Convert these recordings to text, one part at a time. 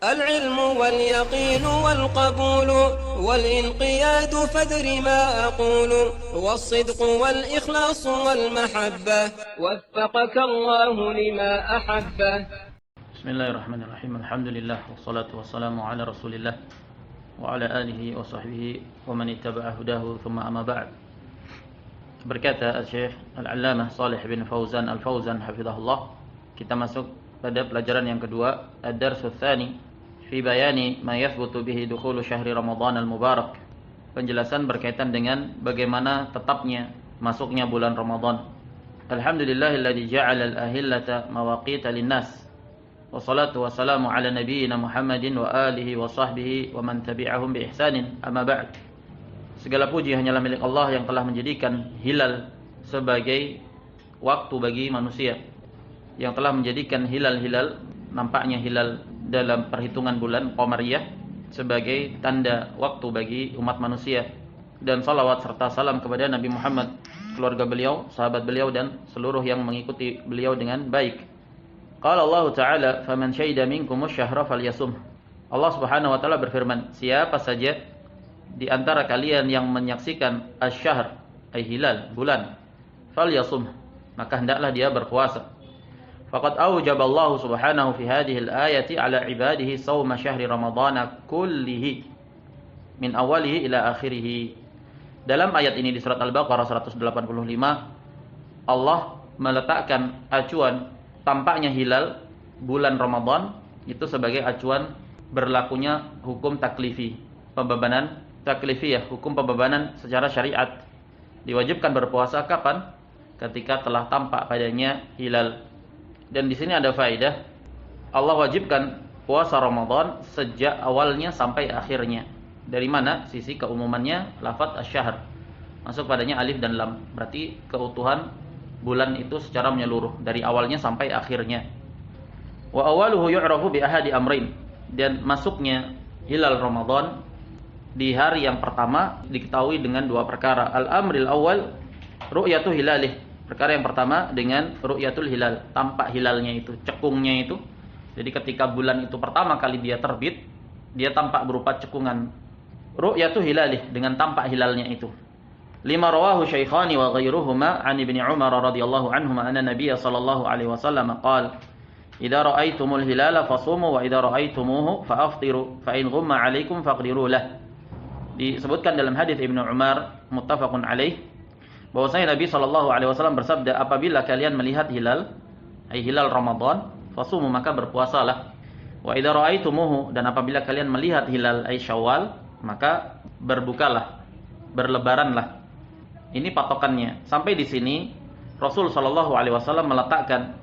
العلم واليقين والقبول والانقياد فادر ما أقول والصدق والإخلاص والمحبة وفقك الله لما أحبه. بسم الله الرحمن الرحيم. الحمد لله والصلاة والسلام على رسول الله وعلى آله وصحبه ومن اتبع هداه ثم أما بعد. Berkata Syekh Al-Allamah Shalih bin Fauzan Al-Fauzan hafizahullah, kita masuk pada pelajaran yang kedua, ad-darsu tsani fi bayani ma yathbutu bihi dukhulu syahri Ramadan al-mubarak. Penjelasan berkaitan dengan bagaimana tetapnya masuknya bulan Ramadan. Alhamdulillahilladzi ja'ala al-ahillata mawaqita lin-nas. Wassalatu wassalamu ala nabiyyina Muhammadin wa alihi wa sahbihi wa man tabi'ahum bi ihsanin. Amma ba'd. Segala puji hanyalah milik Allah yang telah menjadikan hilal sebagai waktu bagi manusia, yang telah menjadikan hilal-hilal, nampaknya hilal dalam perhitungan bulan Qamariyah, sebagai tanda waktu bagi umat manusia. Dan salawat serta salam kepada Nabi Muhammad, keluarga beliau, sahabat beliau, dan seluruh yang mengikuti beliau dengan baik. Qala Allah Ta'ala, faman syahida minkumus syahra falyasum. Allah Subhanahu wa Ta'ala berfirman, siapa saja di antara kalian yang menyaksikan asy-syahr, ay hilal, bulan, falyasum, maka hendaklah dia berpuasa. Faqad aujaballahu subhanahu fi hadhihi al-ayati ala ibadihi shauma syahri ramadhana kullihi min awalihi ila akhirih. Dalam ayat ini di surat Al-Baqarah 185, Allah meletakkan acuan tampaknya hilal bulan Ramadan itu sebagai acuan berlakunya hukum taklifi, pembebanan taklifiyah, hukum pembebanan secara syariat. Diwajibkan berpuasa kapan? Ketika telah tampak padanya hilal. Dan di sini ada faedah, Allah wajibkan puasa Ramadan sejak awalnya sampai akhirnya. Dari mana? Sisi keumumannya, lafaz asy-syahr masuk padanya alif dan lam, berarti keutuhan bulan itu secara menyeluruh dari awalnya sampai akhirnya. Wa awaluhu yu'rafu bi ahadi amrain, dan masuknya hilal Ramadan di hari yang pertama diketahui dengan dua perkara. Al-amril awal ru'yatu hilalih, perkara yang pertama dengan ru'yatul hilal, tampak hilalnya itu, cekungnya itu. Jadi ketika bulan itu pertama kali dia terbit, dia tampak berupa cekungan. Ru'yatu hilalih, dengan tampak hilalnya itu. Lima rawahu syaikhani wa ghairuhuma an Ibnu Umar radhiyallahu anhuma anna Nabiy sallallahu alaihi wasallam qala, "Idza ra'aitumul hilala fasumu wa idza ra'aitumuhu fa'aftiru fa in ghumma 'alaikum faqdiru lah." Disebutkan dalam hadis Ibnu Umar muttafaqun alaih, bahwasanya Nabi SAW bersabda, apabila kalian melihat hilal, ay hilal Ramadan, fasumu, maka berpuasalah. Wa idza ra'aitumuhu, dan apabila kalian melihat hilal ay Syawal, maka berbukalah, berlebaranlah. Ini patokannya. Sampai di sini Rasul SAW meletakkan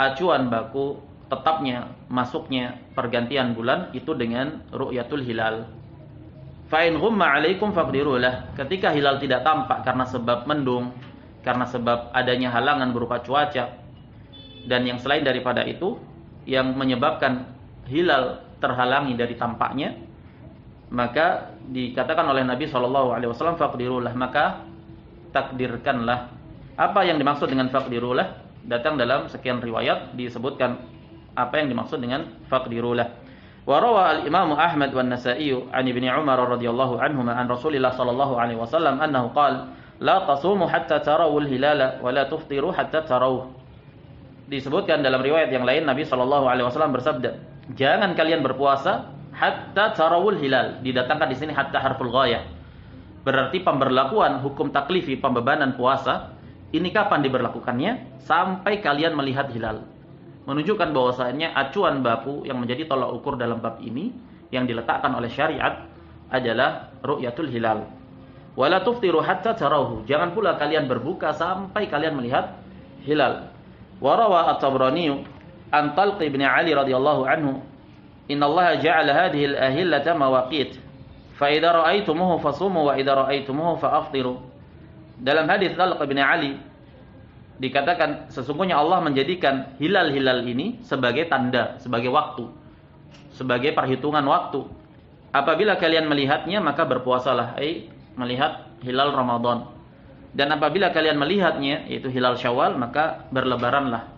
acuan baku tetapnya masuknya pergantian bulan itu dengan ru'yatul hilal. Fa in ghumma 'alaikum faqdiru lah. Ketika hilal tidak tampak karena sebab mendung, karena sebab adanya halangan berupa cuaca, dan yang selain daripada itu yang menyebabkan hilal terhalangi dari tampaknya, maka dikatakan oleh Nabi SAW, faqdiru lah, maka takdirkanlah. Apa yang dimaksud dengan faqdiru lah? Datang dalam sekian riwayat disebutkan apa yang dimaksud dengan faqdiru lah. Wa rawa al-Imam Ahmad wan Nasa'i an Ibnu Umar radhiyallahu anhuma an Rasulillah sallallahu alaihi wasallam annahu qala, la tasumu hatta tarawul hilala wa la tuftiru hatta tarawuh. Disebutkan dalam riwayat yang lain Nabi sallallahu alaihi wasallam bersabda, jangan kalian berpuasa hatta tarawul hilal. Didatangkan di sini hatta harful ghayah. Berarti pemberlakuan hukum taklifi, pembebanan puasa ini kapan diberlakukannya? Sampai kalian melihat hilal. Menunjukkan bahwasanya acuan baku yang menjadi tolak ukur dalam bab ini yang diletakkan oleh syariat adalah ru'yatul hilal. Wala tuftiru hatta tarawhu. Jangan pula kalian berbuka sampai kalian melihat hilal. Wa rawa at-Tabrani an Talq bin Ali radhiyallahu anhu, innallaha ja'ala hadhihi al-ahillata mawaqit. Fa idza ra'aitumuhu fasumu wa idza ra'aitumuhu fa'aftiru. Dalam hadis Talq bin Ali dikatakan sesungguhnya Allah menjadikan hilal-hilal ini sebagai tanda, sebagai waktu, sebagai perhitungan waktu. Apabila kalian melihatnya maka berpuasalah, melihat hilal Ramadan. Dan apabila kalian melihatnya yaitu hilal Syawal, maka berlebaranlah,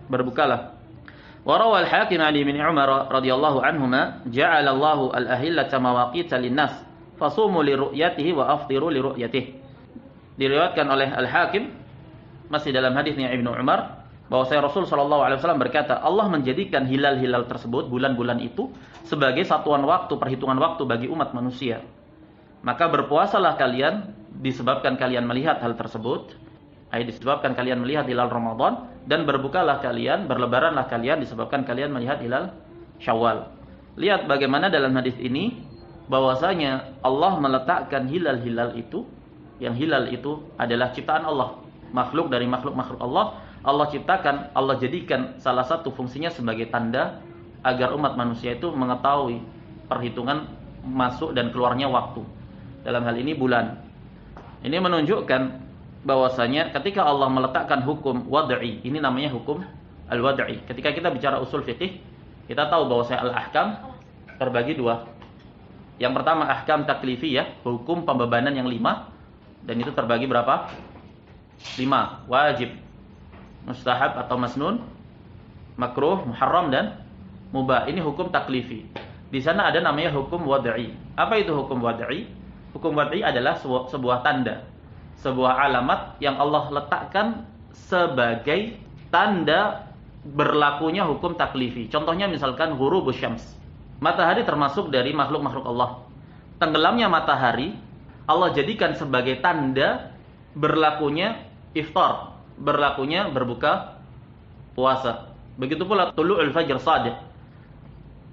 berbukalah. وروى الحاكم عن ابن عمر رضي الله عنهما جعل الله الأهلة مواقيت للناس فصوموا لرؤيته وأفطروا لرؤيته. Diriwayatkan oleh Al-Hakim masih dalam hadisnya Ibnu Umar bahwasanya Rasul sallallahu alaihi wasallam berkata, Allah menjadikan hilal-hilal tersebut, bulan-bulan itu sebagai satuan waktu, perhitungan waktu bagi umat manusia. Maka berpuasalah kalian disebabkan kalian melihat hal tersebut, disebabkan kalian melihat hilal Ramadan, dan berbukalah kalian, berlebaranlah kalian disebabkan kalian melihat hilal Syawal. Lihat bagaimana dalam hadis ini bahwasanya Allah meletakkan hilal-hilal itu, yang hilal itu adalah ciptaan Allah, makhluk dari makhluk-makhluk Allah. Allah ciptakan, Allah jadikan salah satu fungsinya sebagai tanda agar umat manusia itu mengetahui perhitungan masuk dan keluarnya waktu. Dalam hal ini bulan. Ini menunjukkan bahwasanya ketika Allah meletakkan hukum wad'i, ini namanya hukum al-wad'i. Ketika kita bicara usul fikih, kita tahu bahwasanya al-ahkam terbagi dua. Yang pertama ahkam taklifiyah, hukum pembebanan yang 5, dan itu terbagi berapa? 5, wajib, mustahab atau masnun, makruh, muharram, dan mubah. Ini hukum taklifi. Di sana ada namanya hukum wad'i. Apa itu hukum wad'i? Hukum wad'i adalah sebuah tanda, sebuah alamat yang Allah letakkan sebagai tanda berlakunya hukum taklifi. Contohnya misalkan ghurubus syams. Matahari termasuk dari makhluk-makhluk Allah. Tenggelamnya matahari Allah jadikan sebagai tanda berlakunya iftar, berlakunya berbuka puasa. Begitu pula tulu'ul fajr shadiq.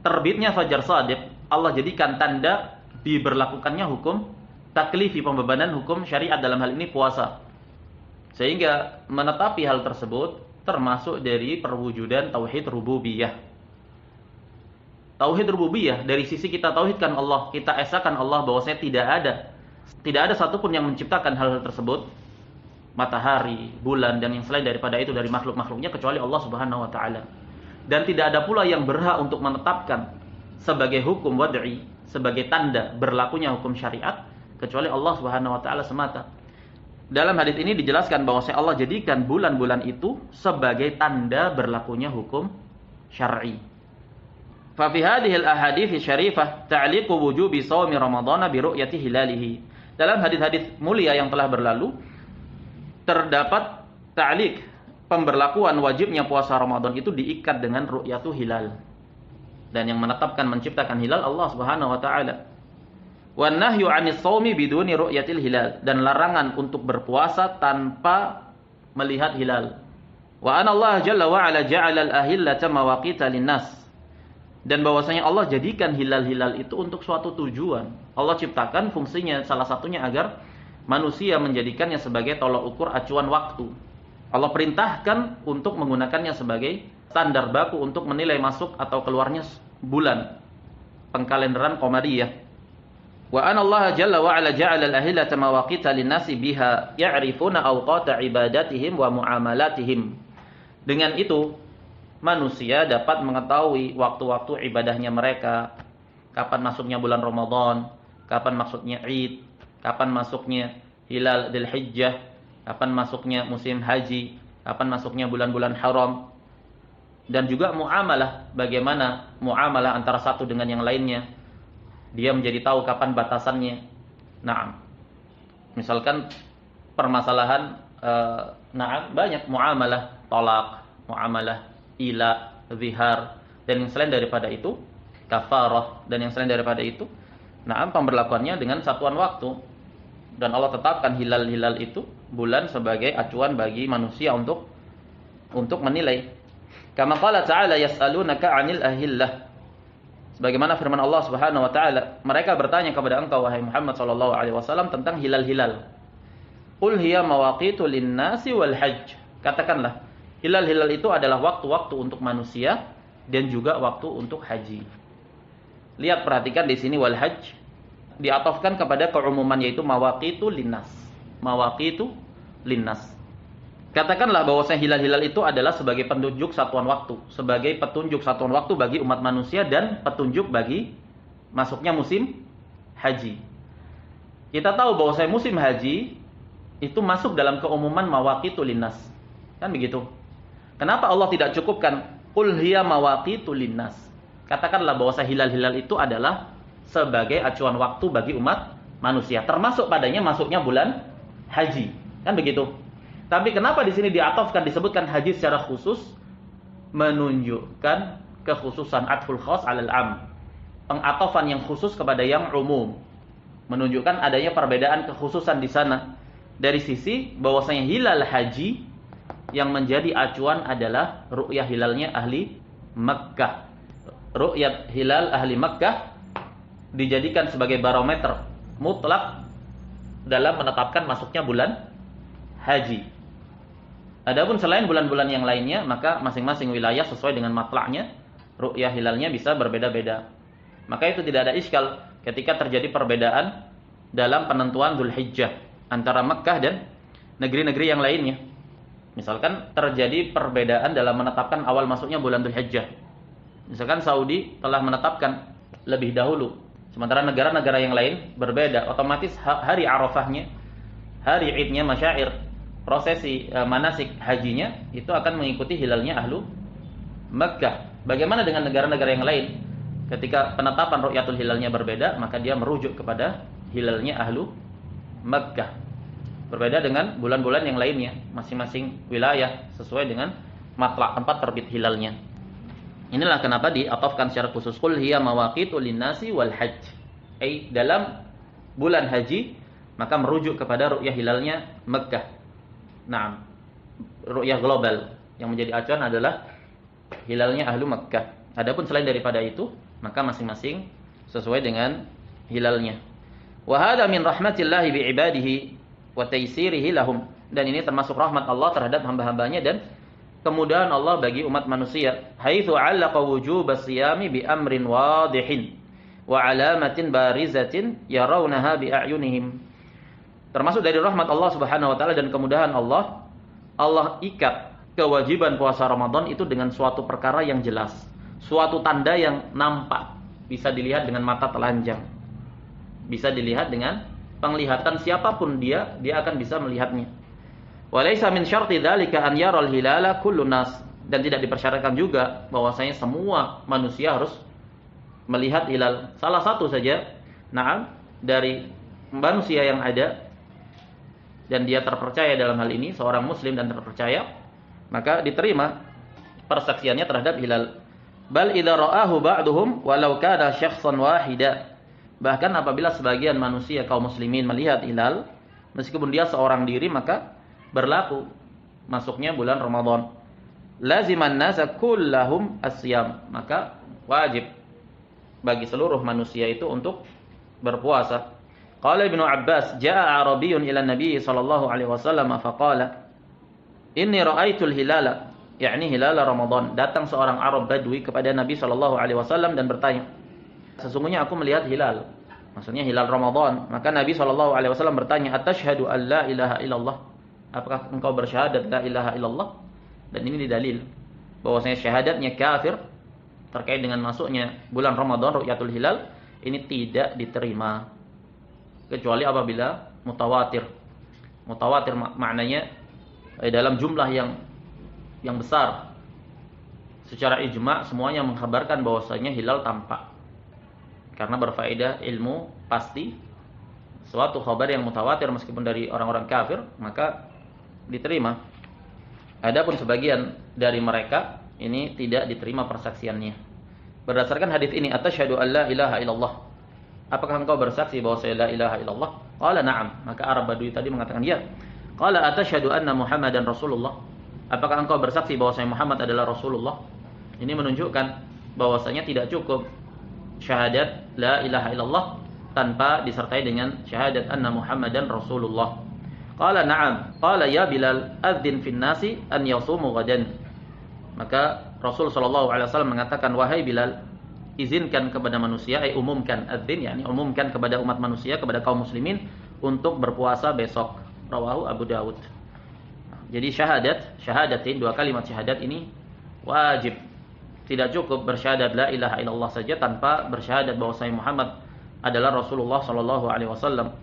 Terbitnya fajar shadiq Allah jadikan tanda diberlakukannya hukum taklifi, pembebanan hukum syariat, dalam hal ini puasa. Sehingga menetapi hal tersebut termasuk dari perwujudan tauhid rububiyah. Tauhid rububiyah dari sisi kita tauhidkan Allah, kita esakan Allah bahwasanya tidak ada satupun yang menciptakan hal-hal tersebut, matahari, bulan, dan yang selain daripada itu dari makhluk-makhluknya kecuali Allah Subhanahu wa taala. Dan tidak ada pula yang berhak untuk menetapkan sebagai hukum wad'i, sebagai tanda berlakunya hukum syariat kecuali Allah Subhanahu wa taala semata. Dalam hadis ini dijelaskan bahwasanya Allah jadikan bulan-bulan itu sebagai tanda berlakunya hukum syar'i. Fa fi hadhihi al-ahadits syarifah ta'liqu wujubi shaumi ramadhana bi ru'yati hilalihi. Dalam hadis-hadis mulia yang telah berlalu terdapat ta'liq, pemberlakuan wajibnya puasa Ramadan itu diikat dengan ru'yatu hilal. Dan yang menetapkan menciptakan hilal Allah Subhanahu wa taala. Wan nahyu 'anis shaumi biduni ru'yatil hilal, dan larangan untuk berpuasa tanpa melihat hilal. Wa anna Allah jalla wa 'ala ja'ala al-ahillata mawaqita lin-nas. Dan bahwasanya Allah jadikan hilal-hilal itu untuk suatu tujuan. Allah ciptakan fungsinya salah satunya agar manusia menjadikannya sebagai tolok ukur acuan waktu. Allah perintahkan untuk menggunakannya sebagai standar baku untuk menilai masuk atau keluarnya bulan, pengkalenderan qamariyah. Wa anna Allah jalla wa 'ala ja'ala al-ahillata mawaqita lin-nasi biha ya'rifuna awqata ibadatihim wa muamalatihim. Dengan itu manusia dapat mengetahui waktu-waktu ibadahnya mereka, kapan masuknya bulan Ramadan, kapan masuknya Id, kapan masuknya hilal Dzulhijjah, kapan masuknya musim haji, kapan masuknya bulan-bulan haram. Dan juga muamalah, bagaimana muamalah antara satu dengan yang lainnya. Dia menjadi tahu kapan batasannya. Naam. Misalkan permasalahan banyak muamalah talak, muamalah ila, zihar, dan yang selain daripada itu, kafarah, dan yang selain daripada itu. Naam, pemberlakuannya dengan satuan waktu. Dan Allah tetapkan hilal-hilal itu, bulan, sebagai acuan bagi manusia untuk menilai. Kama qala ta'ala yas'alunaka 'anil ahillah. Sebagaimana firman Allah Subhanahu wa taala, mereka bertanya kepada engkau wahai Muhammad sallallahu alaihi wasallam tentang hilal-hilal. Qul hiya mawaqitu lin-nasi wal hajj. Katakanlah, hilal-hilal itu adalah waktu-waktu untuk manusia dan juga waktu untuk haji. Lihat, perhatikan di sini wal hajj diatofkan kepada keumuman, yaitu mawaqitu linnas. Mawaqitu linnas. Katakanlah bahwasanya hilal-hilal itu adalah sebagai petunjuk satuan waktu, sebagai petunjuk satuan waktu bagi umat manusia dan petunjuk bagi masuknya musim haji. Kita tahu bahwasanya musim haji itu masuk dalam keumuman mawaqitu linnas. Kan begitu? Kenapa Allah tidak cukupkan Qul hiya mawaqitu linnas. Katakanlah bahwa hilal-hilal itu adalah sebagai acuan waktu bagi umat manusia, termasuk padanya masuknya bulan haji. Kan begitu. Tapi kenapa di sini diatofkan disebutkan haji secara khusus? Menunjukkan kekhususan atful khas 'alal 'am. Pengatofan yang khusus kepada yang umum. Menunjukkan adanya perbedaan kekhususan di sana. Dari sisi bahwasanya hilal haji yang menjadi acuan adalah ru'yah hilalnya ahli Makkah. Ru'yat hilal ahli Makkah dijadikan sebagai barometer mutlak dalam menetapkan masuknya bulan haji. Adapun selain bulan-bulan yang lainnya, maka masing-masing wilayah sesuai dengan matlaknya, ru'yah hilalnya bisa berbeda-beda. Maka itu tidak ada iskal ketika terjadi perbedaan dalam penentuan Dzulhijjah antara Makkah dan negeri-negeri yang lainnya. Misalkan terjadi perbedaan dalam menetapkan awal masuknya bulan Dzulhijjah. Misalkan Saudi telah menetapkan lebih dahulu, sementara negara-negara yang lain berbeda. Otomatis hari Arafahnya, hari Idnya, masyair, prosesi manasik hajinya itu akan mengikuti hilalnya ahlu Makkah. Bagaimana dengan negara-negara yang lain? Ketika penetapan ru'yatul hilalnya berbeda, maka dia merujuk kepada hilalnya ahlu Makkah. Berbeda dengan bulan-bulan yang lainnya, masing-masing wilayah sesuai dengan matlak tempat terbit hilalnya. Inilah kenapa diatofkan secara khusus qul hiya mawaqitu linnasi wal hajj. Dalam bulan haji maka merujuk kepada ru'yah hilalnya Makkah. Nah, ru'yah global yang menjadi acuan adalah hilalnya ahlu Makkah. Adapun selain daripada itu, maka masing-masing sesuai dengan hilalnya. Wa hadza min rahmatillahi bi ibadihi wa taysirihi lahum. Dan ini termasuk rahmat Allah terhadap hamba-hambanya dan kemudahan Allah bagi umat manusia. Haitsu 'allaqa wujubas siyami bi amrin wadihin wa 'alamatin barizatin yarawnaha bi a'yunihim. Termasuk dari rahmat Allah Subhanahu wa taala dan kemudahan Allah, Allah ikat kewajiban puasa Ramadan itu dengan suatu perkara yang jelas, suatu tanda yang nampak, bisa dilihat dengan mata telanjang. Bisa dilihat dengan penglihatan siapapun dia akan bisa melihatnya. Walaysa min syarti dzalika an yaral hilala kullu nas, dan tidak dipersyaratkan juga bahwasanya semua manusia harus melihat hilal. Salah satu saja, dari manusia yang ada dan dia terpercaya dalam hal ini, seorang muslim dan terpercaya, maka diterima persaksiannya terhadap hilal. Bal idza ra'ahu ba'duhum walau kana syakhsan wahida. Bahkan apabila sebagian manusia kaum muslimin melihat hilal, meskipun dia seorang diri, maka berlaku masuknya bulan Ramadan. Laziman nasa kullahum asyam, maka wajib bagi seluruh manusia itu untuk berpuasa. Qala Ibnu Abbas, jaa'a Arabiyyun ila Nabi sallallahu alaihi wasallam faqala, "Inni ra'aitul hilala," yakni hilal Ramadan. Datang seorang Arab Badui kepada Nabi sallallahu alaihi wasallam dan bertanya, "Sesungguhnya aku melihat hilal." Maksudnya hilal Ramadan. Maka Nabi sallallahu alaihi wasallam bertanya, "Atashhadu an la ilaha illallah?" Apakah engkau bersyahadat la ilaha illallah? Dan ini didalil bahwasanya syahadatnya kafir terkait dengan masuknya bulan Ramadan, ru'yatul hilal, ini tidak diterima kecuali apabila mutawatir. Mutawatir maknanya dalam jumlah yang besar. Secara ijma' semuanya mengkhabarkan bahwasanya hilal tampak. Karena berfaedah ilmu pasti suatu khabar yang mutawatir meskipun dari orang-orang kafir, maka diterima. Adapun sebagian dari mereka ini tidak diterima persaksiannya. Berdasarkan hadis ini, "Atashhadu an la ilaha illallah?" Apakah engkau bersaksi bahwa la ilaha illallah? Qala na'am. Maka Arab Badui tadi mengatakan ya. Qala atashhadu anna Muhammadan Rasulullah? Apakah engkau bersaksi bahwa Muhammad adalah Rasulullah? Ini menunjukkan bahwasanya tidak cukup syahadat la ilaha illallah tanpa disertai dengan syahadat anna Muhammadan Rasulullah. Qala na'am. Qala ya Bilal, adzin fin nasi an yasumu ghadan. Maka Rasul sallallahu alaihi wasallam mengatakan, wahai Bilal, izinkan kepada manusia, umumkan, adzin yakni umumkan kepada umat manusia, kepada kaum muslimin untuk berpuasa besok. Rawahu Abu Dawud. Jadi syahadatin, dua kalimat syahadat ini wajib. Tidak cukup bersyahadat la ilaha illallah saja tanpa bersyahadat bahwa Muhammad adalah Rasulullah sallallahu alaihi wasallam.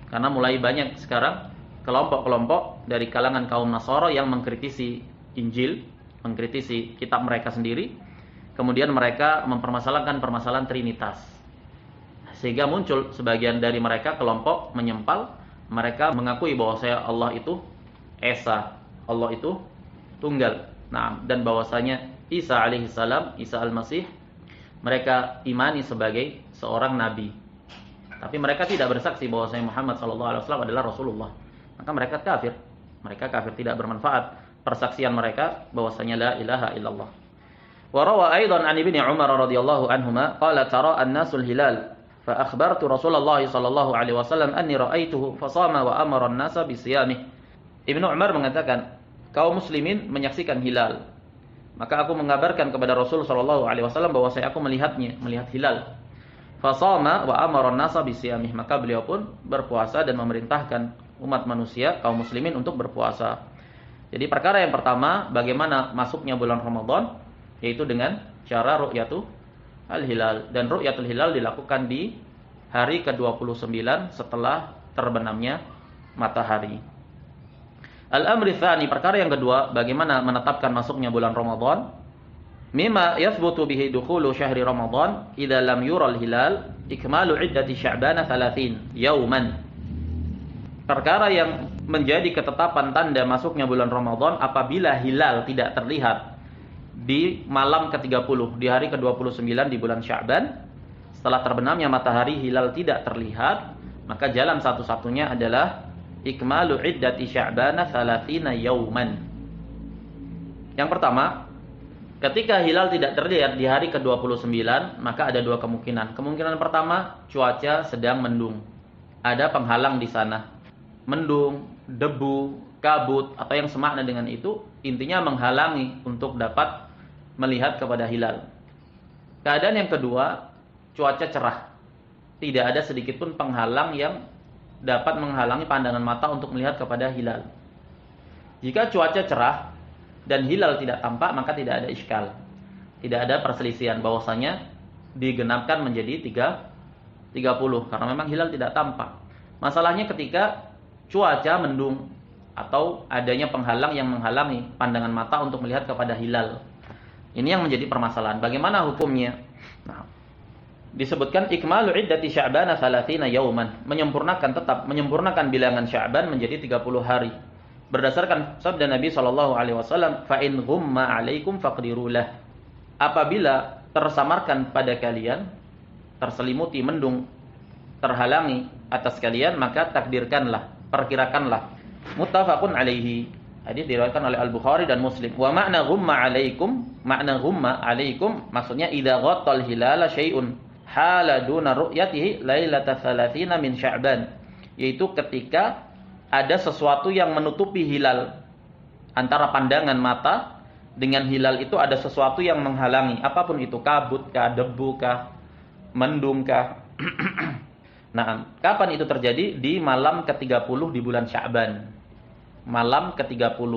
Karena mulai banyak sekarang kelompok-kelompok dari kalangan kaum Nasara yang mengkritisi Injil, mengkritisi kitab mereka sendiri. Kemudian mereka mempermasalahkan permasalahan Trinitas. Sehingga muncul sebagian dari mereka kelompok menyempal. Mereka mengakui bahwa Allah itu Esa, Allah itu tunggal. Nah, dan bahwasanya Isa alaihissalam, Isa al-Masih, mereka imani sebagai seorang nabi. Tapi mereka tidak bersaksi bahwasanya Muhammad SAW adalah Rasulullah. Maka mereka kafir. Mereka kafir, tidak bermanfaat persaksian mereka bahwasanya la ilaha illallah. Wa rawa aidan an Ibnu Umar radhiyallahu anhuma qala tara an-nasul hilal fa akhbartu Rasulullah sallallahu alaihi wasallam anni ra'aituhu fa shama wa amara an-nasa bi siyamih. Ibnu Umar mengatakan, kaum muslimin menyaksikan hilal. Maka aku mengabarkan kepada Rasul sallallahu alaihi wasallam bahwa aku melihat hilal. Fa shama wa amara an-nasa bi siyamih. Maka beliau pun berpuasa dan memerintahkan umat manusia kaum muslimin untuk berpuasa. Jadi perkara yang pertama, bagaimana masuknya bulan Ramadan, yaitu dengan cara ru'yatul al-hilal. Dan ru'yatul hilal dilakukan di hari ke-29 setelah terbenamnya matahari. Al-amri tsani, perkara yang kedua, bagaimana menetapkan masuknya bulan Ramadan. Mimma yathbutu bihi dukhulu syahri Ramadan idza lam yural hilal ikmalu iddati Sya'ban 30 yauman. Perkara yang menjadi ketetapan tanda masuknya bulan Ramadan apabila hilal tidak terlihat di malam ke-30, di hari ke-29 di bulan Sya'ban. Setelah terbenamnya matahari hilal tidak terlihat, maka jalan satu-satunya adalah ikmalu iddati Sya'ban 30 yauman. Yang pertama, ketika hilal tidak terlihat di hari ke-29, maka ada dua kemungkinan. Kemungkinan pertama, cuaca sedang mendung. Ada penghalang di sana. Mendung, debu, kabut, atau yang semakna dengan itu, intinya menghalangi untuk dapat melihat kepada hilal. Keadaan yang kedua, cuaca cerah. Tidak ada sedikit pun penghalang yang dapat menghalangi pandangan mata untuk melihat kepada hilal. Jika cuaca cerah dan hilal tidak tampak, maka tidak ada iskal. Tidak ada perselisihan bahwasanya digenapkan menjadi 30 karena memang hilal tidak tampak. Masalahnya ketika cuaca mendung atau adanya penghalang yang menghalangi pandangan mata untuk melihat kepada hilal. Ini yang menjadi permasalahan. Bagaimana hukumnya? Nah, disebutkan ikmalu iddati Sya'ban 30 yauman, menyempurnakan bilangan Sya'ban menjadi 30 hari. Berdasarkan sabda Nabi sallallahu alaihi wasallam, fa in ghumma 'alaikum faqdirulah. Apabila tersamarkan pada kalian, terselimuti mendung, terhalangi atas kalian, maka takdirkanlah, perkirakanlah. Muttafaqun alaihi. Hadis diriwayatkan oleh Al-Bukhari dan Muslim. Wa makna ghumma 'alaikum maksudnya idza ghattal hilala syai'un hala duna ru'yatihi lailata 30 min Sya'ban, yaitu ketika ada sesuatu yang menutupi hilal. Antara pandangan mata dengan hilal itu ada sesuatu yang menghalangi, apapun itu, kabut kah, debu kah, mendung kah. Nah, kapan itu terjadi? Di malam ke-30 di bulan Sya'ban. Malam ke-30.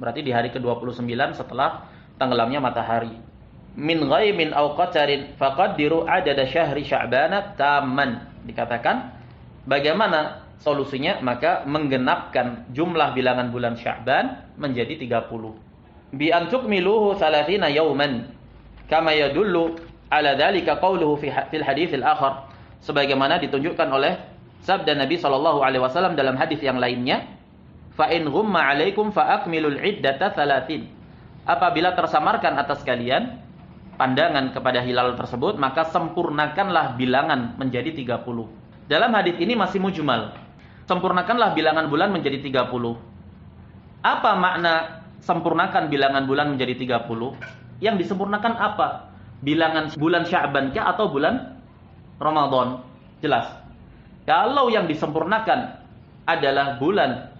Berarti di hari ke-29 setelah tenggelamnya matahari. Min ghaimin aw qatarin faqaddiru adada syahri Sya'ban tamman. Dikatakan bagaimana solusinya? Maka menggenapkan jumlah bilangan bulan Sya'ban menjadi 30. Bi an tukmiluhu 30 yauman. Kama yadullu ala dzalika qauluhu fil hadits al-akhar. Sebagaimana ditunjukkan oleh sabda Nabi sallallahu alaihi wasallam dalam hadis yang lainnya, fa in ghumma 'alaikum fa akmilul iddata 30. Apabila tersamarkan atas kalian pandangan kepada hilal tersebut, maka sempurnakanlah bilangan menjadi 30. Dalam hadis ini masih mujmal. Sempurnakanlah bilangan bulan menjadi 30. Apa makna sempurnakan bilangan bulan menjadi 30? Yang disempurnakan apa? Bilangan bulan Sya'ban kah atau bulan Ramadan? Jelas. Kalau yang disempurnakan adalah bulan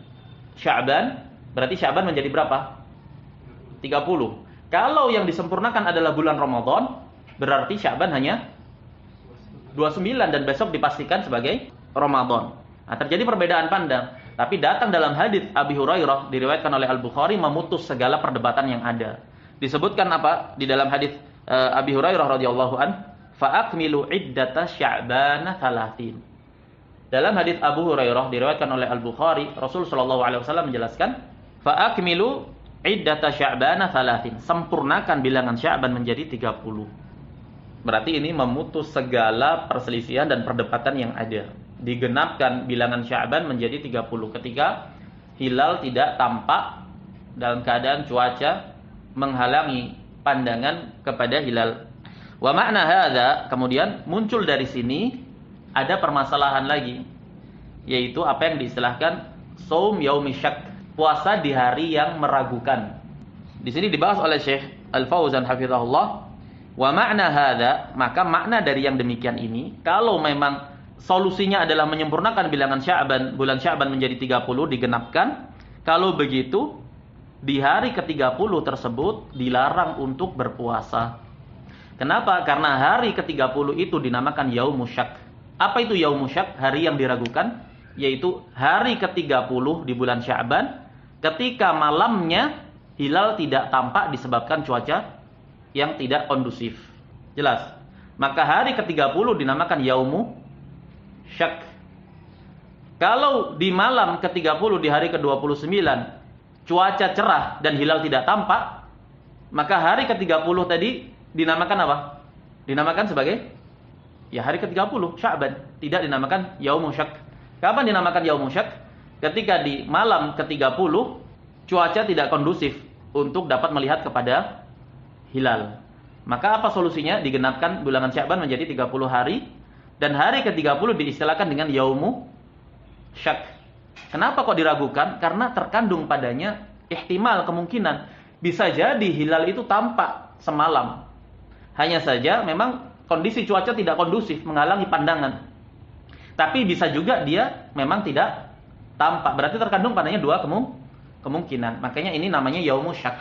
Sya'ban, berarti Sya'ban menjadi berapa? 30. Kalau yang disempurnakan adalah bulan Ramadan, berarti Sya'ban hanya 29 dan besok dipastikan sebagai Ramadan. Nah, terjadi perbedaan pandang. Tapi datang dalam hadis Abi Hurairah diriwayatkan oleh Al-Bukhari memutus segala perdebatan yang ada. Disebutkan apa? Di dalam hadis Abi Hurairah radhiyallahu an, fa akmilu iddata Sya'ban 30. Dalam hadis Abu Hurairah diriwayatkan oleh Al-Bukhari, Rasul sallallahu alaihi wasallam menjelaskan, fa akmilu iddata Sya'bana 30. Sempurnakan bilangan Sya'ban menjadi 30. Berarti ini memutus segala perselisihan dan perdebatan yang ada. Digenapkan bilangan Sya'ban menjadi 30 ketika hilal tidak tampak dalam keadaan cuaca menghalangi pandangan kepada hilal. Wa makna hadza, kemudian muncul dari sini ada permasalahan lagi, yaitu apa yang diistilahkan shaum yaumi syak, puasa di hari yang meragukan. Di sini dibahas oleh Syekh Al-Fauzan hafizahullah. Wa makna hadza, maka makna dari yang demikian ini, kalau memang solusinya adalah menyempurnakan bilangan Sya'ban, bulan Sya'ban menjadi 30 digenapkan, kalau begitu di hari ke-30 tersebut dilarang untuk berpuasa. Kenapa? Karena hari ke-30 itu dinamakan yaumus syak. Apa itu yaumus syak? Hari yang diragukan, yaitu hari ke-30 di bulan Sya'ban ketika malamnya hilal tidak tampak disebabkan cuaca yang tidak kondusif. Jelas? Maka hari ke-30 dinamakan yaumu syak. Kalau di malam ke-30 di hari ke-29 cuaca cerah dan hilal tidak tampak, maka hari ke-30 tadi dinamakan apa? Dinamakan sebagai ya hari ke-30 Sya'ban, tidak dinamakan yaumu syak. Kapan dinamakan yaumu syak? Ketika di malam ke-30 cuaca tidak kondusif untuk dapat melihat kepada hilal. Maka apa solusinya? Digenapkan bilangan Sya'ban menjadi 30 hari dan hari ke-30 diistilahkan dengan yaumu syak. Kenapa kok diragukan? Karena terkandung padanya ihtimal, kemungkinan bisa jadi hilal itu tampak semalam. Hanya saja memang kondisi cuaca tidak kondusif menghalangi pandangan. Tapi bisa juga dia memang tidak tampak. Berarti terkandung padanya dua kemungkinan. Makanya ini namanya yaumus syak.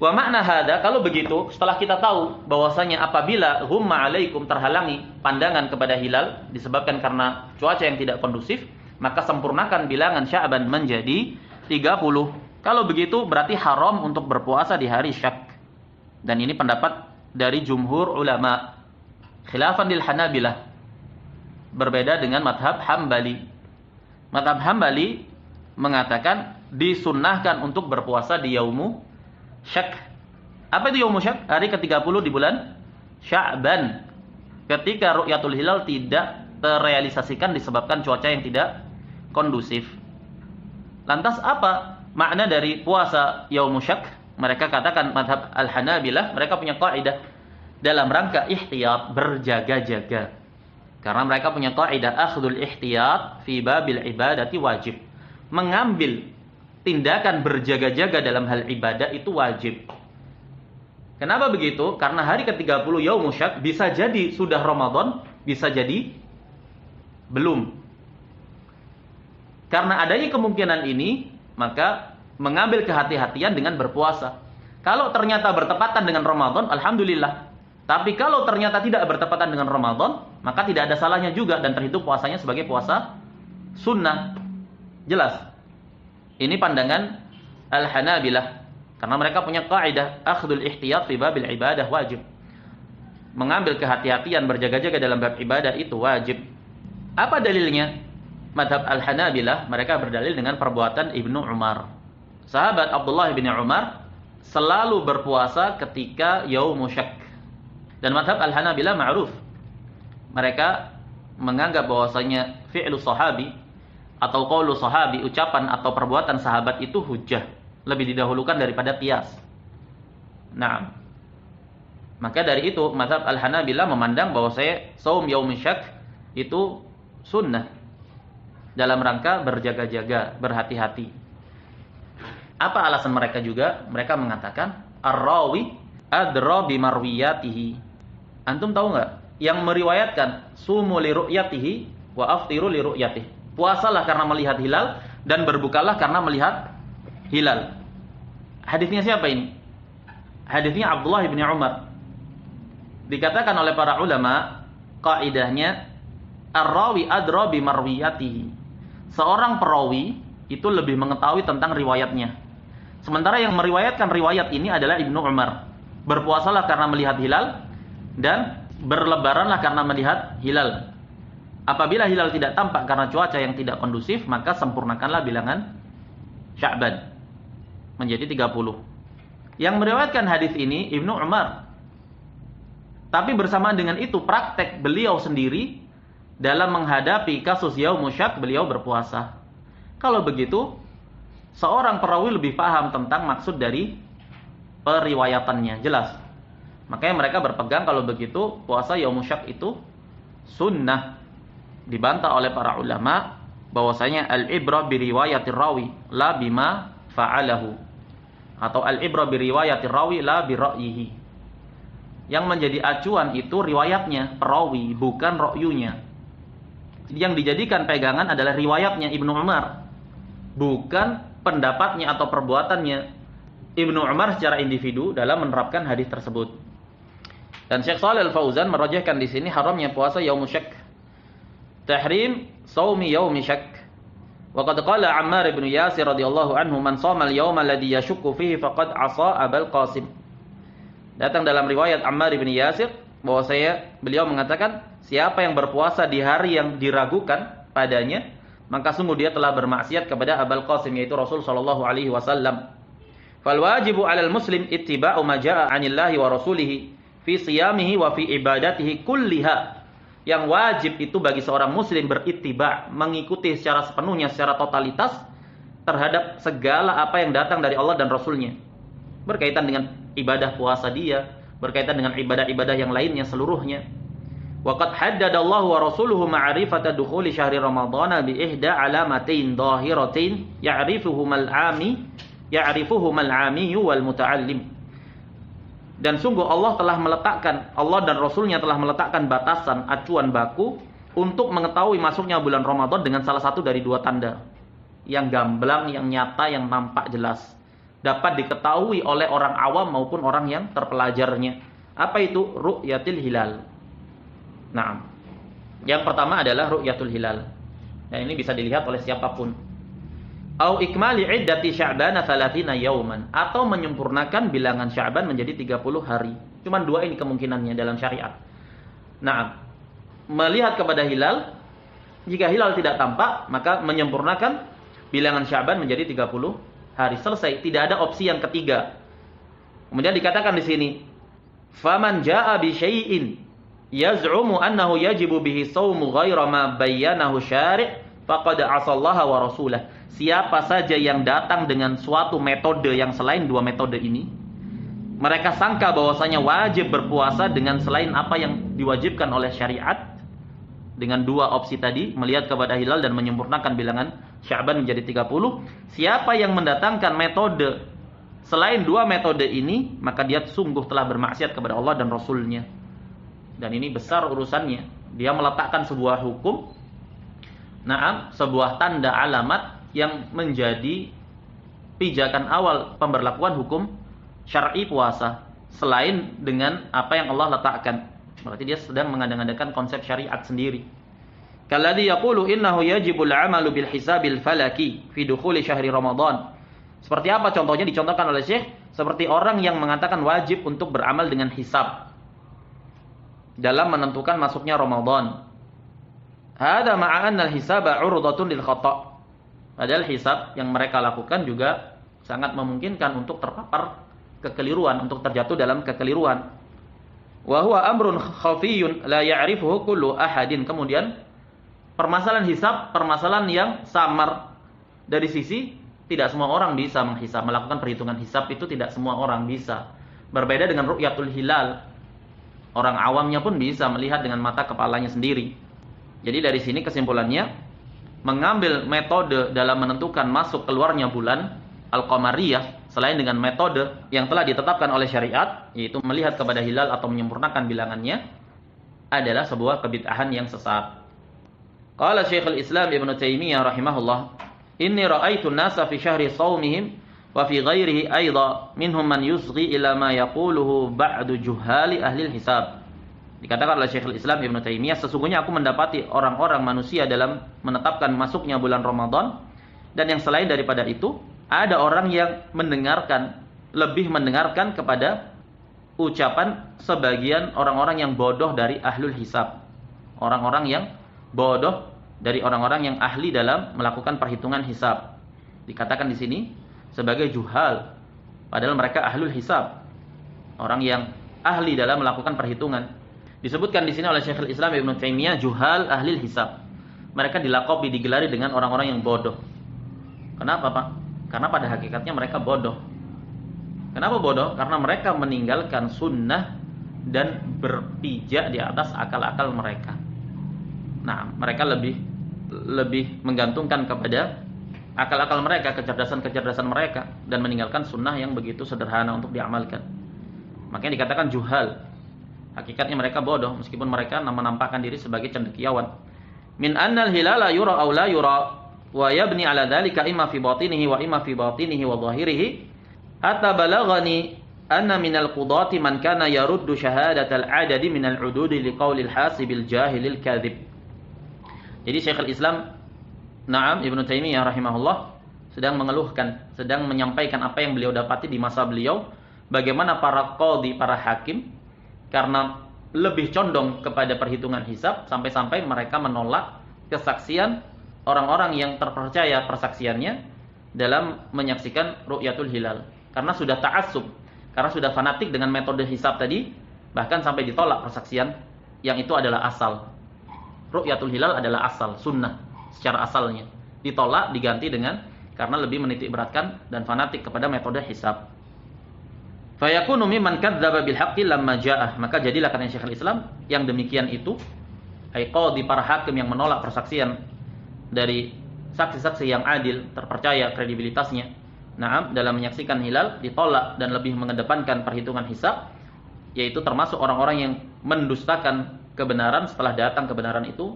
Wa makna hada, kalau begitu setelah kita tahu bahwasanya apabila humma alaikum, terhalangi pandangan kepada hilal disebabkan karena cuaca yang tidak kondusif, maka sempurnakan bilangan Sya'ban menjadi 30. Kalau begitu berarti haram untuk berpuasa di hari syak. Dan ini pendapat dari jumhur ulama. Khilafan lil Hanabilah. Berbeda dengan madhab Hambali. Madhab Hambali mengatakan disunnahkan untuk berpuasa di yaumu syak. Apa itu yaumu syak? Hari ke-30 di bulan Sya'ban. Ketika ru'yatul hilal tidak terrealisasikan disebabkan cuaca yang tidak kondusif. Lantas apa makna dari puasa yaumu syak? Mereka katakan madhab Al-Hanabilah, mereka punya kaidah dalam rangka ihtiyat, berjaga-jaga. Karena mereka punya kaidah akhdul ihtiyat fi babil ibadati wajib. Mengambil tindakan berjaga-jaga dalam hal ibadah itu wajib. Kenapa begitu? Karena hari ke-30 yaumus syak bisa jadi sudah Ramadan, bisa jadi belum. Karena adanya kemungkinan ini, maka mengambil kehati-hatian dengan berpuasa. Kalau ternyata bertepatan dengan Ramadan, alhamdulillah. Tapi kalau ternyata tidak bertepatan dengan Ramadan, maka tidak ada salahnya juga dan terhitung puasanya sebagai puasa sunnah. Jelas? Ini pandangan Al-Hanabilah. Karena mereka punya kaidah akhdul ihtiyat fi babil ibadah wajib. Mengambil kehati-hatian, berjaga-jaga dalam bab ibadah itu wajib. Apa dalilnya? Madhab Al-Hanabilah, mereka berdalil dengan perbuatan Ibnu Umar. Sahabat Abdullah bin Umar selalu berpuasa ketika yaumus syak. Dan madhab Al-Hanabilah ma'ruf. Mereka menganggap bahwasanya fi'lu sahabi atau qaulu sahabi, ucapan atau perbuatan sahabat itu hujjah, lebih didahulukan daripada qiyas. Nah, maka dari itu madhab Al-Hanabilah memandang bahwasanya shaum yaumus syak itu sunnah dalam rangka berjaga-jaga, berhati-hati. Apa alasan mereka juga? Mereka mengatakan ar-rawi adra bi marwiyatihi. Antum tahu enggak? Yang meriwayatkan sumu li ru'yatihi wa aftiru li ru'yatihi. Puasalah karena melihat hilal dan berbukalah karena melihat hilal. Hadisnya siapa ini? Hadisnya Abdullah bin Umar. Dikatakan oleh para ulama, kaidahnya ar-rawi adra bi marwiyatihi. Seorang perawi itu lebih mengetahui tentang riwayatnya. Sementara yang meriwayatkan riwayat ini adalah Ibnu Umar. Berpuasalah karena melihat hilal dan berlebaranlah karena melihat hilal. Apabila hilal tidak tampak karena cuaca yang tidak kondusif, maka sempurnakanlah bilangan Sya'ban. menjadi 30. Yang meriwayatkan hadis ini Ibnu Umar. Tapi bersamaan dengan itu praktek beliau sendiri dalam menghadapi kasus Yaumus Syak, beliau berpuasa. Kalau begitu, seorang perawi lebih paham tentang maksud dari periwayatannya, jelas. Makanya mereka berpegang kalau begitu puasa Yaumus Syak itu sunnah. Dibantah oleh para ulama bahwasanya al-ibrah bi riwayatir rawi la bima fa'alahu, atau al-ibrah bi riwayatir rawi la bi ra'yihi. Yang menjadi acuan itu riwayatnya perawi, bukan ra'yunya. Yang dijadikan pegangan adalah riwayatnya Ibnu Umar, bukan pendapatnya atau perbuatannya Ibnu Umar secara individu dalam menerapkan hadis tersebut. Dan Syekh Shalih Al-Fauzan merajihkan di sini haramnya puasa Yaumus Syak, tahrim shaumi yaumi syak. Wa qad qala Ammar bin Yasir radhiyallahu anhu, man shoma al-yawma alladhi yashukku fihi faqad asa Abul Qasim. Datang dalam riwayat Ammar bin Yasir bahwa beliau mengatakan, siapa yang berpuasa di hari yang diragukan padanya, maka sungguh dia telah bermaksiat kepada Abul Qasim, yaitu Rasul sallallahu alaihi wasallam. Fal wajibu 'alal muslim ittiba'u ma jaa'a 'anillahi wa rasulihi fi siyamihi wa fi ibadatihi kulliha. Yang wajib itu bagi seorang muslim berittiba', mengikuti secara sepenuhnya, secara totalitas terhadap segala apa yang datang dari Allah dan Rasulnya, berkaitan dengan ibadah puasa dia, berkaitan dengan ibadah-ibadah yang lainnya seluruhnya. Wa qad haddadallahu wa rasuluhu ma'rifata dukhuli syahri ramadhana bi ihda alamatain dhahiratain ya'rifuhumal 'ami wal muta'allim. Dan sungguh Allah dan Rasulnya telah meletakkan batasan, acuan baku untuk mengetahui masuknya bulan Ramadan dengan salah satu dari dua tanda yang gamblang, yang nyata, yang nampak jelas, dapat diketahui oleh orang awam maupun orang yang terpelajarnya. Apa itu? Ru'yatul hilal. Nah, yang pertama adalah ru'yatul hilal, dan ini bisa dilihat oleh siapapun. Au ikmali iddati Sya'ban 30 yauman, atau menyempurnakan bilangan Sya'ban menjadi 30 hari. Cuman dua ini kemungkinannya dalam syariat. Nah, melihat kepada hilal, jika hilal tidak tampak, maka menyempurnakan bilangan Sya'ban menjadi 30 hari. Selesai, tidak ada opsi yang ketiga. Kemudian dikatakan di sini, faman jaa'a bi syai'in yaz'umu annahu yajibu bihi shaumu ghaira ma bayyanahu syari' faqad 'asallaha wa rasulah. Siapa saja yang datang dengan suatu metode yang selain dua metode ini, mereka sangka bahwasanya wajib berpuasa dengan selain apa yang diwajibkan oleh syariat, dengan dua opsi tadi, melihat kepada hilal dan menyempurnakan bilangan Sya'ban menjadi 30. Siapa yang mendatangkan metode selain dua metode ini, maka dia sungguh telah bermaksiat kepada Allah dan Rasulnya. Dan ini besar urusannya. Dia meletakkan sebuah hukum, sebuah tanda alamat yang menjadi pijakan awal pemberlakuan hukum syar'i puasa selain dengan apa yang Allah letakkan. Berarti dia sedang mengadakan konsep syariat sendiri. Kalladzi yaqulu innahu yajibul 'amalu bil hisabil falaki fi dukhuli syahri Ramadan. Seperti apa contohnya? Dicontohkan oleh Syekh seperti orang yang mengatakan wajib untuk beramal dengan hisab dalam menentukan masuknya Ramadan. Hada ma'a anna al-hisaba 'urdatun lil khata'. Padahal hisab yang mereka lakukan juga sangat memungkinkan untuk terpapar kekeliruan, untuk terjatuh dalam kekeliruan. Wa huwa amrun khafiyyun la ya'rifuhu kullu ahadin. Kemudian permasalahan hisab, permasalahan yang samar dari sisi tidak semua orang bisa menghisab, melakukan perhitungan hisab itu tidak semua orang bisa. Berbeda dengan ru'yatul hilal. Orang awamnya pun bisa melihat dengan mata kepalanya sendiri. Jadi dari sini kesimpulannya, mengambil metode dalam menentukan masuk keluarnya bulan Al-Qamariyah selain dengan metode yang telah ditetapkan oleh syariat, yaitu melihat kepada hilal atau menyempurnakan bilangannya, adalah sebuah kebid'ahan yang sesat. Qala Syekhul Islam Ibnu Taimiyah rahimahullah, inni ra'aitu an-nasa fi syahri shaumihim wa fi ghairihi aidha minhum man yusghi ila ma yaquluhu ba'du juhali ahli al-hisab. Dikatakan oleh Syekhul Islam Ibnu Taimiyah, sesungguhnya aku mendapati orang-orang manusia dalam menetapkan masuknya bulan Ramadan, dan yang selain daripada itu, ada orang yang lebih mendengarkan kepada ucapan sebagian orang-orang yang bodoh dari ahlul hisab. Orang-orang yang bodoh dari orang-orang yang ahli dalam melakukan perhitungan hisab. Dikatakan di sini, sebagai juhal, padahal mereka ahlul hisab, orang yang ahli dalam melakukan perhitungan. Disebutkan di sini oleh Syekhul Islam Ibnu Taimiyah juhal ahlil hisab. Mereka dilakobi, digelari dengan orang-orang yang bodoh. Kenapa, Pak? Karena pada hakikatnya mereka bodoh. Kenapa bodoh? Karena mereka meninggalkan sunnah dan berpijak di atas akal-akal mereka. Nah, mereka lebih menggantungkan kepada akal-akal mereka, kecerdasan-kecerdasan mereka, dan meninggalkan sunnah yang begitu sederhana untuk diamalkan. Makanya dikatakan juhal. Hakikatnya mereka bodoh, meskipun mereka menampakkan diri sebagai cendekiawan. Min annal hilala yura aw la yura wa yabni ala dzalika imma fi batinihi wa imma fi batinihi wa dhahirihi hatta balaghani anna minal qudati man kana yaruddu syahadatal adadi minal ududi liqaulil hasibil jahilil kadzib. Jadi Syekhul Islam Ibnu Taimiyah rahimahullah sedang mengeluhkan, sedang menyampaikan apa yang beliau dapati di masa beliau, bagaimana para qadhi, para hakim karena lebih condong kepada perhitungan hisab sampai-sampai mereka menolak kesaksian orang-orang yang terpercaya persaksiannya dalam menyaksikan ru'yatul hilal. Karena sudah ta'assub, karena sudah fanatik dengan metode hisab tadi, bahkan sampai ditolak persaksian yang itu adalah asal. Ru'yatul hilal adalah asal, sunnah secara asalnya. Ditolak, diganti dengan karena lebih menitik beratkan dan fanatik kepada metode hisab. Fayakunu mimman kadzdzaba bil haqqi lamma ja'ah. Maka jadilah kata Syekhul Islam yang demikian itu, ai qadhi, para hakim yang menolak persaksian dari saksi-saksi yang adil, terpercaya kredibilitasnya, dalam menyaksikan hilal ditolak dan lebih mengedepankan perhitungan hisab, yaitu termasuk orang-orang yang mendustakan kebenaran setelah datang kebenaran itu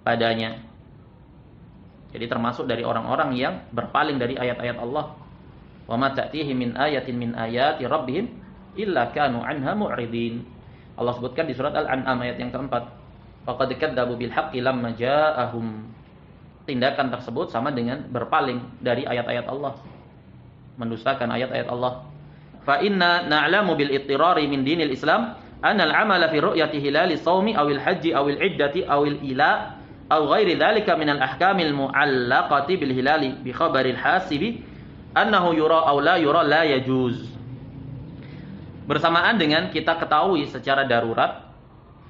padanya. Jadi termasuk dari orang-orang yang berpaling dari ayat-ayat Allah. Wa ma ta'tihi min ayatin min ayati rabbihim illa kanu anha mu'ridin. Allah sebutkan di surat Al-An'am ayat yang keempat. Faqad kadzdzabu bil haqqi lamma ja'ahum. Tindakan tersebut sama dengan berpaling dari ayat-ayat Allah, mendustakan ayat-ayat Allah. Fa inna na'lamu bil ittirari min dinil Islam anna al-'amala fi ru'yati hilali shaumi awil haji awil iddati awil ila aw ghairi dzalika min al-ahkamil mu'allaqati bil hilali bi khabaril hasibi annahu yura aw la yura la yajuz. Bersamaan dengan kita ketahui secara darurat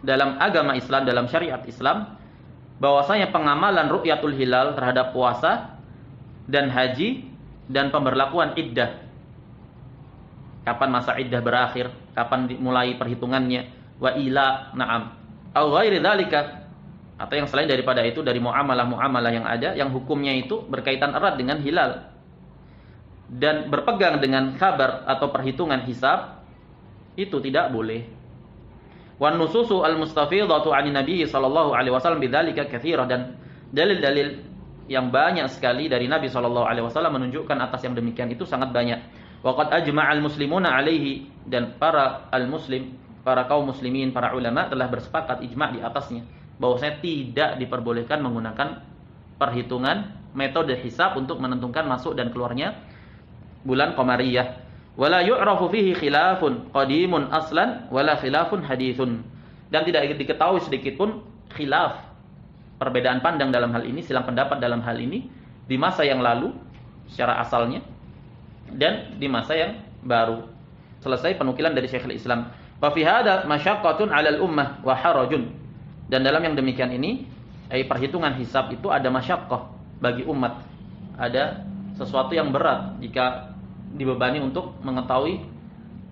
dalam agama Islam, dalam syariat Islam, bahwasanya pengamalan ru'yatul hilal terhadap puasa dan haji dan pemberlakuan iddah, kapan masa iddah berakhir, kapan dimulai perhitungannya, wa ila aw ghairi dzalika, atau yang selain daripada itu dari muamalah-muamalah yang ada yang hukumnya itu berkaitan erat dengan hilal dan berpegang dengan kabar atau perhitungan hisab, itu tidak boleh. Wan nususu al-mustafidhatu 'ani Nabi sallallahu alaihi wasallam bidzalika katsirah, dan dalil-dalil yang banyak sekali dari Nabi sallallahu alaihi wasallam menunjukkan atas yang demikian itu sangat banyak. Wa qad ajma'al muslimuna 'alaihi, dan para al-muslim, para kaum muslimin, para ulama telah bersepakat ijma' di atasnya bahwasanya tidak diperbolehkan menggunakan perhitungan metode hisab untuk menentukan masuk dan keluarnya bulan qamariyah. Wala yu'rafu fihi khilafun qadimun aslan wala khilafun hadithun, dan tidak diketahui sedikit pun khilaf, perbedaan pandang dalam hal ini, silang pendapat dalam hal ini di masa yang lalu secara asalnya dan di masa yang baru. Selesai penukilan dari Syekhul Islam. Fa fi hadza masyaqqatun 'alal ummah wa harajun, dan dalam yang demikian ini perhitungan hisab itu ada masyaqqah bagi umat, ada sesuatu yang berat jika dibebani untuk mengetahui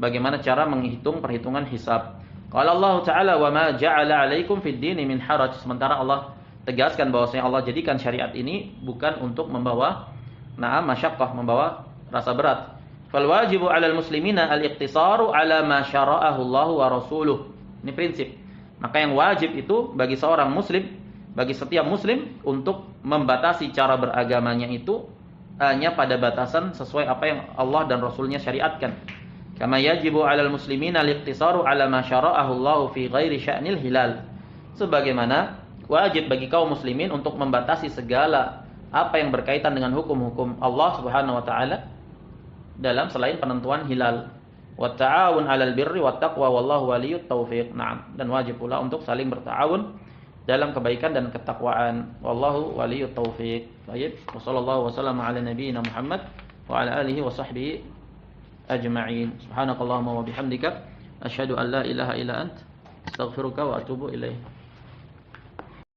bagaimana cara menghitung perhitungan hisab. Qala Allah Ta'ala wa ma ja'ala 'alaikum fid dini min haraj. Sementara Allah tegaskan bahwasanya Allah jadikan syariat ini bukan untuk membawa masyaqqah, membawa rasa berat. Fal wajibu 'alal muslimina al-iqtisaru 'ala ma syara'ahu Allah wa rasuluh. Ini prinsip. Maka yang wajib itu bagi seorang muslim, bagi setiap muslim, untuk membatasi cara beragamanya itu hanya pada batasan sesuai apa yang Allah dan Rasulnya syariatkan. Kama yajibu 'alal muslimina al-iqtisaru 'ala ma syara'ahu Allah fi ghairi sya'nil hilal. Sebagaimana wajib bagi kaum muslimin untuk membatasi segala apa yang berkaitan dengan hukum-hukum Allah Subhanahu wa taala dalam selain penentuan hilal. Wa ta'awun 'alal birri wat taqwa wallahu waliyyut taufiq. Dan wajib pula untuk saling berta'awun dalam kebaikan dan ketakwaan. Wallahu waliyyut taufiq. Baik, wassallallahu wasallam ala nabiyyina Muhammad wa ala alihi wa sahbihi ajma'in. Subhanakallahumma wa bihamdika asyhadu an la ilaha illa ant astaghfiruka wa atubu ilaik.